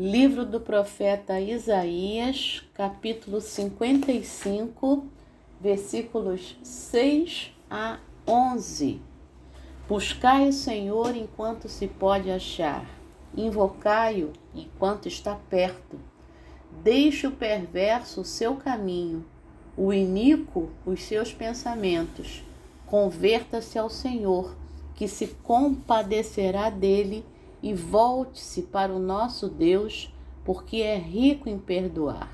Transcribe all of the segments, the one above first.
Livro do profeta Isaías, capítulo 55, versículos 6 a 11. Buscai o Senhor enquanto se pode achar, invocai-o enquanto está perto. Deixe o perverso o seu caminho, o iníquo os seus pensamentos. Converta-se ao Senhor, que se compadecerá dele, e volte-se para o nosso Deus, porque é rico em perdoar.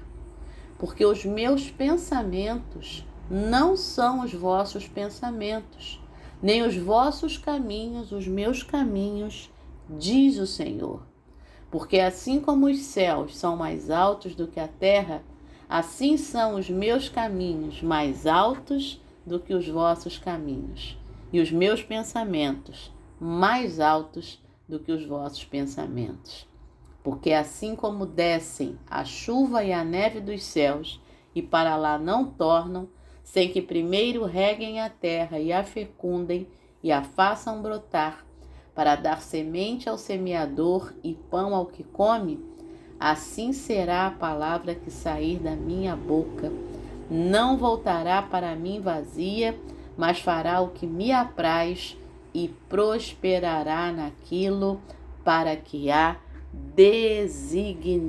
Porque os meus pensamentos não são os vossos pensamentos, nem os vossos caminhos os meus caminhos, diz o Senhor. Porque assim como os céus são mais altos do que a terra, assim são os meus caminhos mais altos do que os vossos caminhos, e os meus pensamentos mais altos do que os vossos pensamentos. Porque assim como descem a chuva e a neve dos céus, e para lá não tornam, sem que primeiro reguem a terra e a fecundem e a façam brotar, para dar semente ao semeador e pão ao que come, assim será a palavra que sair da minha boca. Não voltará para mim vazia, mas fará o que me apraz e prosperará naquilo para que a designei.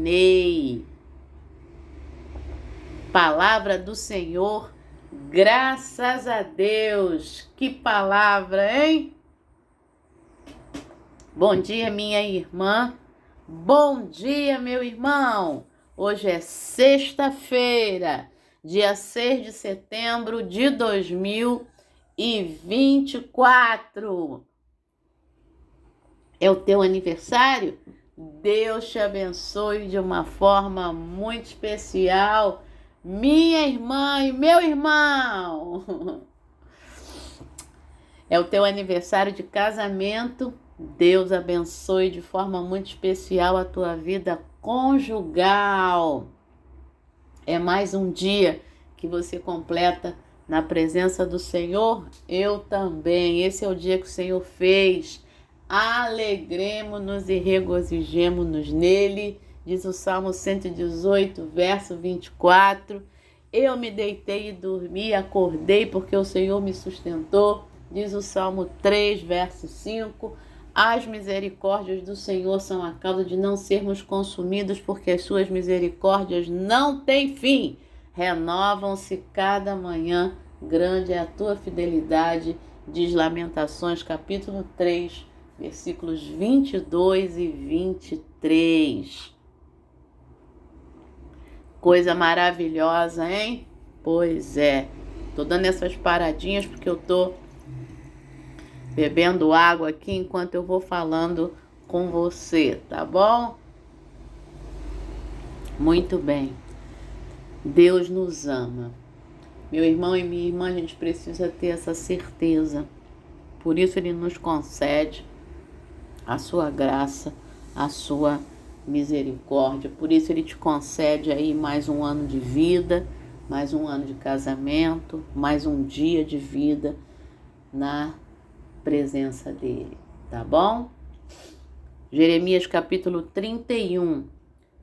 Palavra do Senhor, graças a Deus. Que palavra, hein? Bom dia, minha irmã. Bom dia, meu irmão. Hoje é sexta-feira, dia 6 de setembro de 2024. É o teu aniversário? Deus te abençoe de uma forma muito especial, minha irmã e meu irmão. É o teu aniversário de casamento. Deus abençoe de forma muito especial a tua vida conjugal. É mais um dia que você completa na presença do Senhor. Eu também. Esse é o dia que o Senhor fez. Alegremo-nos e regozijemo-nos nele, diz o Salmo 118, verso 24. Eu me deitei e dormi, acordei porque o Senhor me sustentou, diz o Salmo 3, verso 5. As misericórdias do Senhor são a causa de não sermos consumidos, porque as suas misericórdias não têm fim. Renovam-se cada manhã, grande é a tua fidelidade, diz Lamentações, capítulo 3, versículos 22 e 23. Coisa maravilhosa, hein? Pois é. Tô dando essas paradinhas porque eu tô bebendo água aqui enquanto eu vou falando com você, tá bom? Muito bem. Deus nos ama. Meu irmão e minha irmã, a gente precisa ter essa certeza. Por isso Ele nos concede a sua graça, a sua misericórdia. Por isso Ele te concede aí mais um ano de vida, mais um ano de casamento, mais um dia de vida na presença dele, tá bom? Jeremias capítulo 31,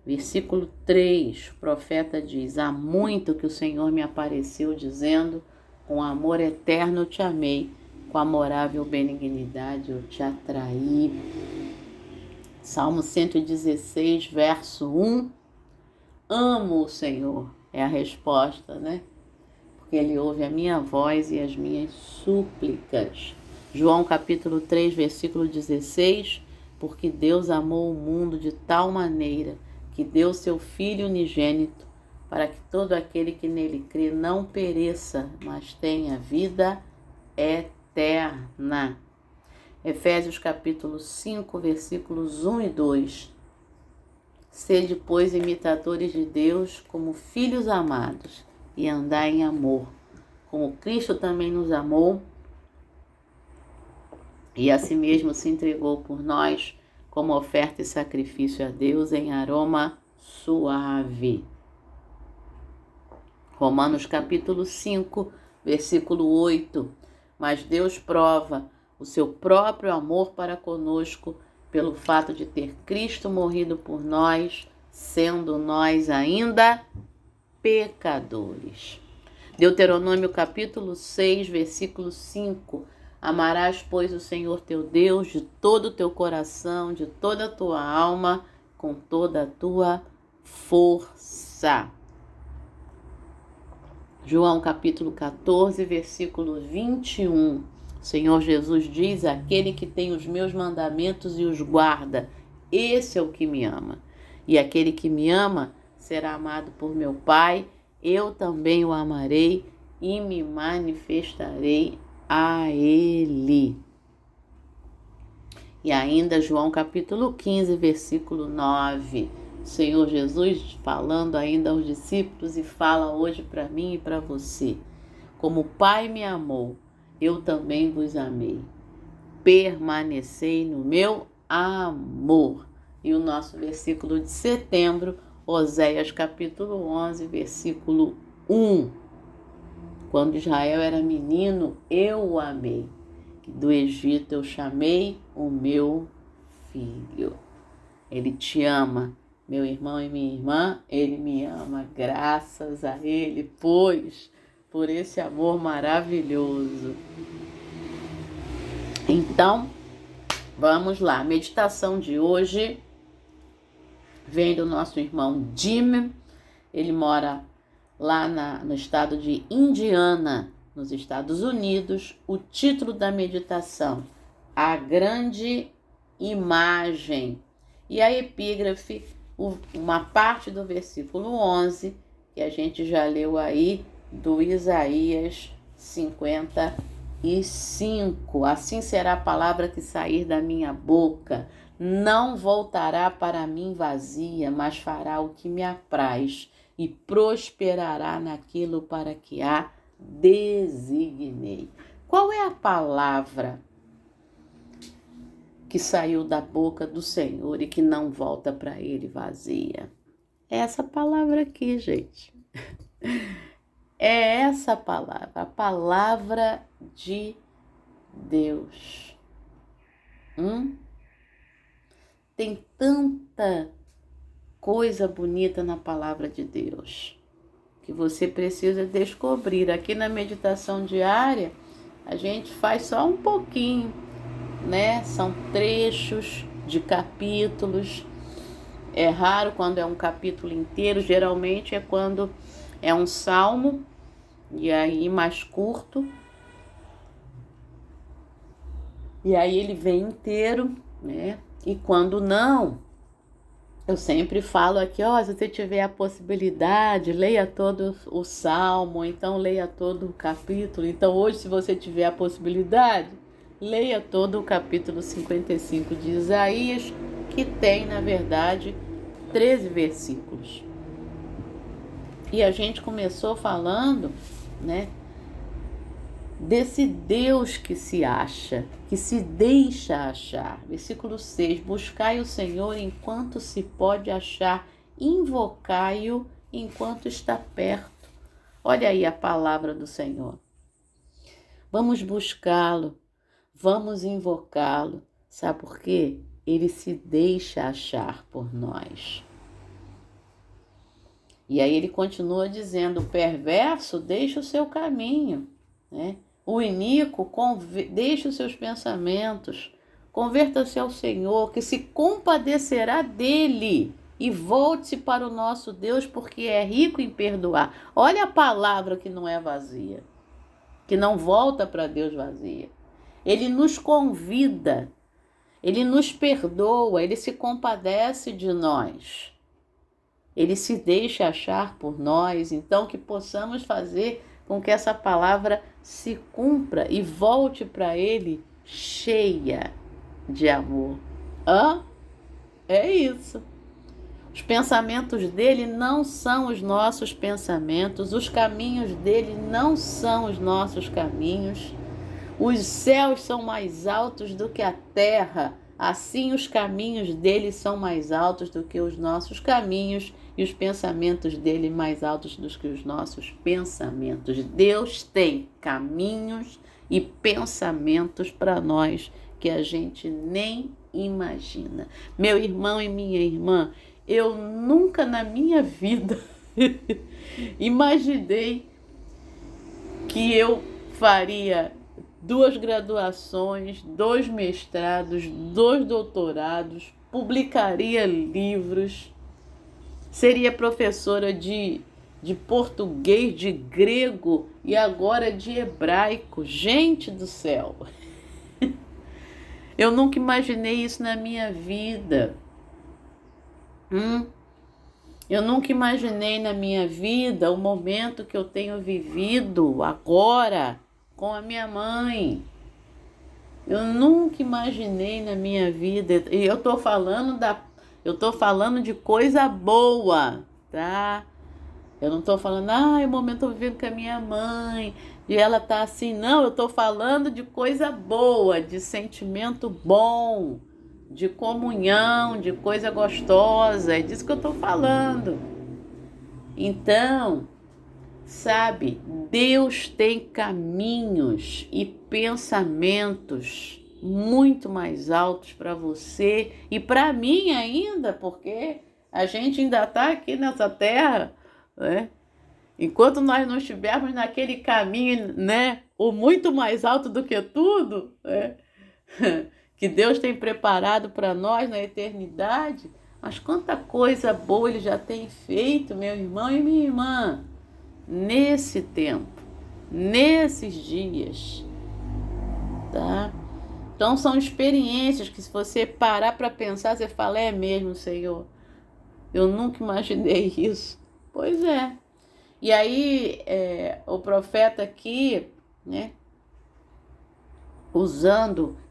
versículo 3, o profeta diz: há muito que o Senhor me apareceu dizendo, com amor eterno eu te amei, com amorável benignidade eu te atraí. Salmo 116, verso 1. Amo o Senhor, é a resposta, né? Porque Ele ouve a minha voz e as minhas súplicas. João capítulo 3, versículo 16. Porque Deus amou o mundo de tal maneira que deu seu Filho unigênito, para que todo aquele que nele crê não pereça, mas tenha vida eterna. Efésios capítulo 5, versículos 1 e 2. Sede, pois, imitadores de Deus como filhos amados, e andai em amor, como Cristo também nos amou, e a si mesmo se entregou por nós, como oferta e sacrifício a Deus em aroma suave. Romanos capítulo 5, versículo 8. Mas Deus prova o seu próprio amor para conosco pelo fato de ter Cristo morrido por nós, sendo nós ainda pecadores. Deuteronômio capítulo 6, versículo 5. Amarás, pois, o Senhor teu Deus de todo o teu coração, de toda a tua alma, com toda a tua força. João capítulo 14, versículo 21. O Senhor Jesus diz: aquele que tem os meus mandamentos e os guarda, esse é o que me ama. E aquele que me ama será amado por meu Pai, eu também o amarei e me manifestarei a ele. E ainda João capítulo 15, versículo 9. O Senhor Jesus falando ainda aos discípulos e fala hoje para mim e para você. Como o Pai me amou, eu também vos amei. Permanecei no meu amor. E o nosso versículo de setembro, Oséias capítulo 11, versículo 1. Quando Israel era menino, eu o amei. Do Egito eu chamei o meu filho. Ele te ama, meu irmão e minha irmã, ele me ama, graças a ele, pois, por esse amor maravilhoso. Então, vamos lá. A meditação de hoje vem do nosso irmão Jim. Ele mora lá no estado de Indiana, nos Estados Unidos. O título da meditação: A Grande Imagem. E a epígrafe, uma parte do versículo 11, que a gente já leu aí, do Isaías 55. Assim será a palavra que sair da minha boca. Não voltará para mim vazia, mas fará o que me apraz e prosperará naquilo para que a designei. Qual é a palavra que saiu da boca do Senhor e que não volta para ele vazia? É essa palavra aqui, gente. É essa palavra, a palavra de Deus. Tem tanta coisa bonita na palavra de Deus que você precisa descobrir. Aqui na meditação diária, a gente faz só um pouquinho, né? São trechos de capítulos. É raro quando é um capítulo inteiro, geralmente é quando é um salmo, e aí mais curto. E aí ele vem inteiro, né? E quando não, eu sempre falo aqui, se você tiver a possibilidade, leia todo o salmo, então leia todo o capítulo. Então hoje, se você tiver a possibilidade, leia todo o capítulo 55 de Isaías, que tem, na verdade, 13 versículos. E a gente começou falando, né, desse Deus que se acha, que se deixa achar. Versículo 6, buscai o Senhor enquanto se pode achar, invocai-o enquanto está perto. Olha aí a palavra do Senhor. Vamos buscá-lo, vamos invocá-lo. Sabe por quê? Ele se deixa achar por nós. E aí ele continua dizendo, o perverso deixa o seu caminho, né? O iníquo deixa os seus pensamentos, converta-se ao Senhor, que se compadecerá dele, e volte-se para o nosso Deus, porque é rico em perdoar. Olha a palavra que não é vazia, que não volta para Deus vazia. Ele nos convida, ele nos perdoa, ele se compadece de nós. Ele se deixa achar por nós, então que possamos fazer com que essa palavra se cumpra e volte para ele cheia de amor. É isso. Os pensamentos dele não são os nossos pensamentos, os caminhos dele não são os nossos caminhos. Os céus são mais altos do que a terra, assim os caminhos dele são mais altos do que os nossos caminhos, e os pensamentos dele mais altos do que os nossos pensamentos. Deus tem caminhos e pensamentos para nós que a gente nem imagina. Meu irmão e minha irmã, eu nunca na minha vida imaginei que eu faria 2 graduações, 2 mestrados, 2 doutorados, publicaria livros, seria professora de português, de grego e agora de hebraico. Gente do céu! Eu nunca imaginei isso na minha vida. Eu nunca imaginei na minha vida o momento que eu tenho vivido agora com a minha mãe. Eu nunca imaginei na minha vida. E eu tô falando de coisa boa, tá? Eu não tô falando, o momento eu tô vivendo com a minha mãe e ela tá assim. Não, eu tô falando de coisa boa, de sentimento bom, de comunhão, de coisa gostosa. É disso que eu tô falando. Então, sabe, Deus tem caminhos e pensamentos muito mais altos para você e para mim ainda, porque a gente ainda está aqui nessa terra, né? Enquanto nós não estivermos naquele caminho, né, o muito mais alto do que tudo, né, que Deus tem preparado para nós na eternidade, mas quanta coisa boa Ele já tem feito, meu irmão e minha irmã, nesse tempo, nesses dias, tá? Então são experiências que, se você parar para pensar, você fala, é mesmo, Senhor, eu nunca imaginei isso. Pois é. E aí o profeta aqui, né,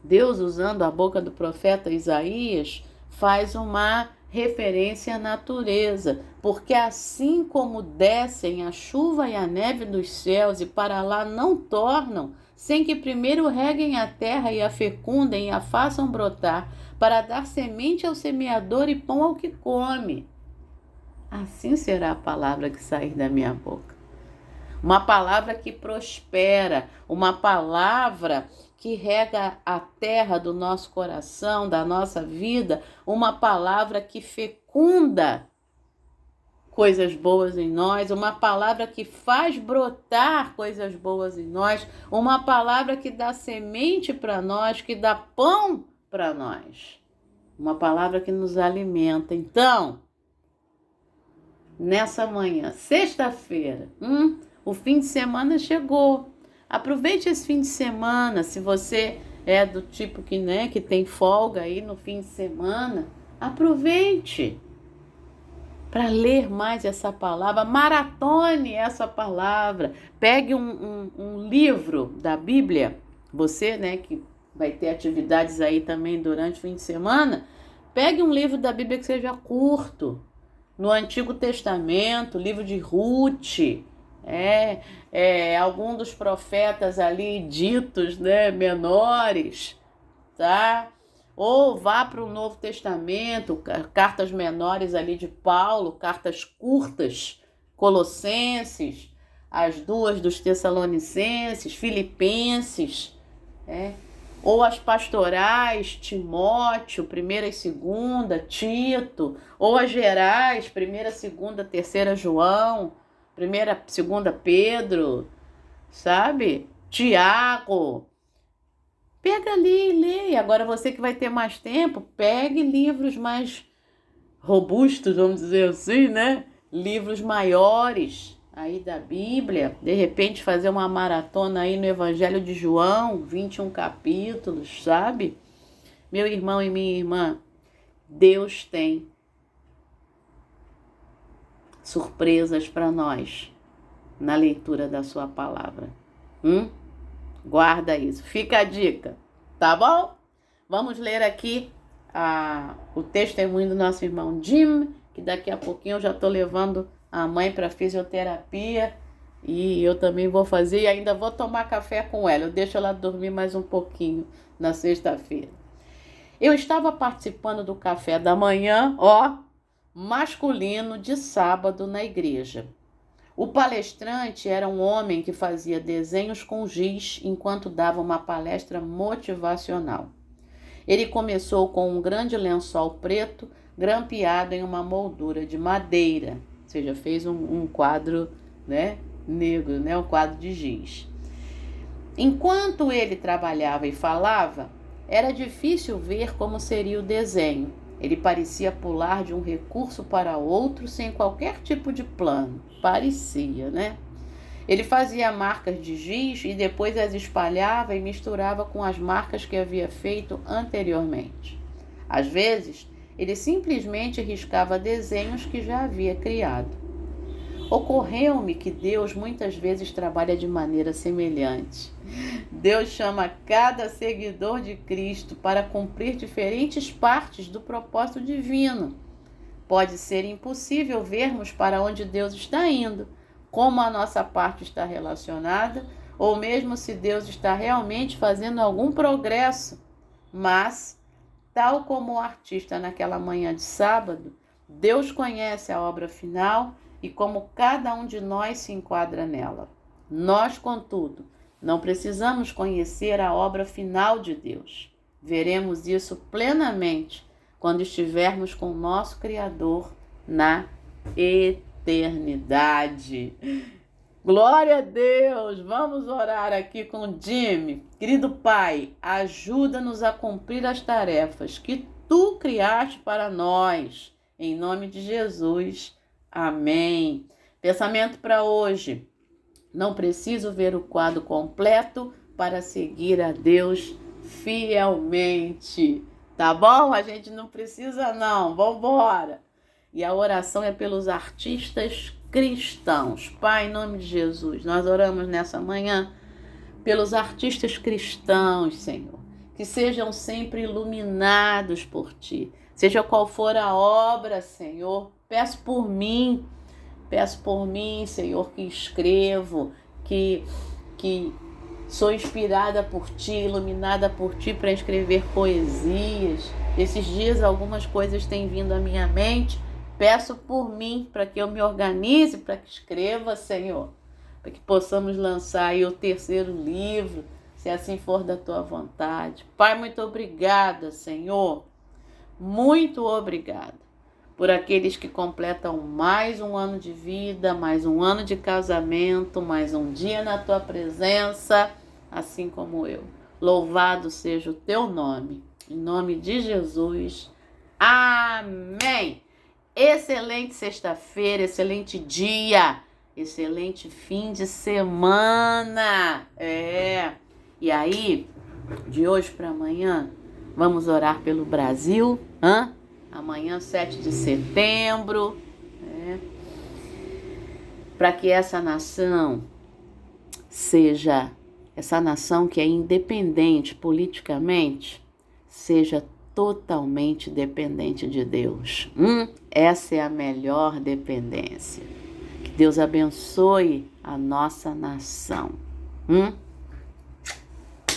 Deus usando a boca do profeta Isaías, faz uma referência à natureza, porque assim como descem a chuva e a neve dos céus e para lá não tornam, sem que primeiro reguem a terra e a fecundem e a façam brotar, para dar semente ao semeador e pão ao que come, assim será a palavra que sair da minha boca. Uma palavra que prospera, uma palavra que rega a terra do nosso coração, da nossa vida, uma palavra que fecunda coisas boas em nós, uma palavra que faz brotar coisas boas em nós, uma palavra que dá semente para nós, que dá pão para nós, uma palavra que nos alimenta. Então, nessa manhã, sexta-feira, o fim de semana chegou. Aproveite esse fim de semana. Se você é do tipo que tem folga aí no fim de semana, aproveite para ler mais essa palavra, maratone essa palavra. Pegue um livro da Bíblia, você, que vai ter atividades aí também durante o fim de semana, pegue um livro da Bíblia que seja curto, no Antigo Testamento, livro de Ruth, algum dos profetas ali ditos, menores, tá? Ou vá para o Novo Testamento, cartas menores ali de Paulo, cartas curtas, Colossenses, as 2 dos Tessalonicenses, Filipenses, ou as pastorais, Timóteo, 1ª e 2ª, Tito, ou as gerais, 1ª, 2ª, 3ª João, 1ª, 2ª Pedro, sabe? Tiago. Pega ali e leia. Agora você que vai ter mais tempo, pegue livros mais robustos, vamos dizer assim, livros maiores aí da Bíblia. De repente fazer uma maratona aí no Evangelho de João, 21 capítulos, sabe? Meu irmão e minha irmã, Deus tem surpresas para nós na leitura da sua palavra. Guarda isso. Fica a dica, tá bom? Vamos ler aqui o testemunho do nosso irmão Jim, que daqui a pouquinho eu já estou levando a mãe para fisioterapia e eu também vou fazer e ainda vou tomar café com ela. Eu deixo ela dormir mais um pouquinho na sexta-feira. Eu estava participando do café da manhã, masculino, de sábado na igreja. O palestrante era um homem que fazia desenhos com giz enquanto dava uma palestra motivacional. Ele começou com um grande lençol preto, grampeado em uma moldura de madeira. Ou seja, fez um quadro, né, negro, né, um quadro de giz. Enquanto ele trabalhava e falava, era difícil ver como seria o desenho. Ele parecia pular de um recurso para outro sem qualquer tipo de plano. Parecia, né? Ele fazia marcas de giz e depois as espalhava e misturava com as marcas que havia feito anteriormente. Às vezes, ele simplesmente riscava desenhos que já havia criado. Ocorreu-me que Deus muitas vezes trabalha de maneira semelhante. Deus chama cada seguidor de Cristo para cumprir diferentes partes do propósito divino. Pode ser impossível vermos para onde Deus está indo, como a nossa parte está relacionada, ou mesmo se Deus está realmente fazendo algum progresso. Mas, tal como o artista naquela manhã de sábado, Deus conhece a obra final e como cada um de nós se enquadra nela. Nós, contudo, não precisamos conhecer a obra final de Deus. Veremos isso plenamente quando estivermos com o nosso Criador na eternidade. Glória a Deus! Vamos orar aqui com o Jimmy. Querido Pai, ajuda-nos a cumprir as tarefas que Tu criaste para nós. Em nome de Jesus. Amém. Pensamento para hoje. Não preciso ver o quadro completo para seguir a Deus fielmente. Tá bom? A gente não precisa não. Vamos embora. E a oração é pelos artistas cristãos. Pai, em nome de Jesus, nós oramos nessa manhã pelos artistas cristãos, Senhor. Que sejam sempre iluminados por Ti. Seja qual for a obra, Senhor. Peço por mim, Senhor, que escrevo, que sou inspirada por Ti, iluminada por Ti para escrever poesias. Esses dias algumas coisas têm vindo à minha mente. Peço por mim, para que eu me organize, para que escreva, Senhor, para que possamos lançar aí o 3º livro, se assim for da Tua vontade. Pai, muito obrigada, Senhor, muito obrigada por aqueles que completam mais um ano de vida, mais um ano de casamento, mais um dia na Tua presença, assim como eu. Louvado seja o Teu nome, em nome de Jesus. Amém! Excelente sexta-feira, excelente dia, excelente fim de semana. E aí, de hoje para amanhã, vamos orar pelo Brasil, Amanhã, 7 de setembro, para que essa nação seja, essa nação que é independente politicamente, seja totalmente dependente de Deus. Essa é a melhor dependência. Que Deus abençoe a nossa nação.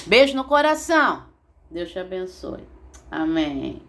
Beijo no coração. Deus te abençoe. Amém.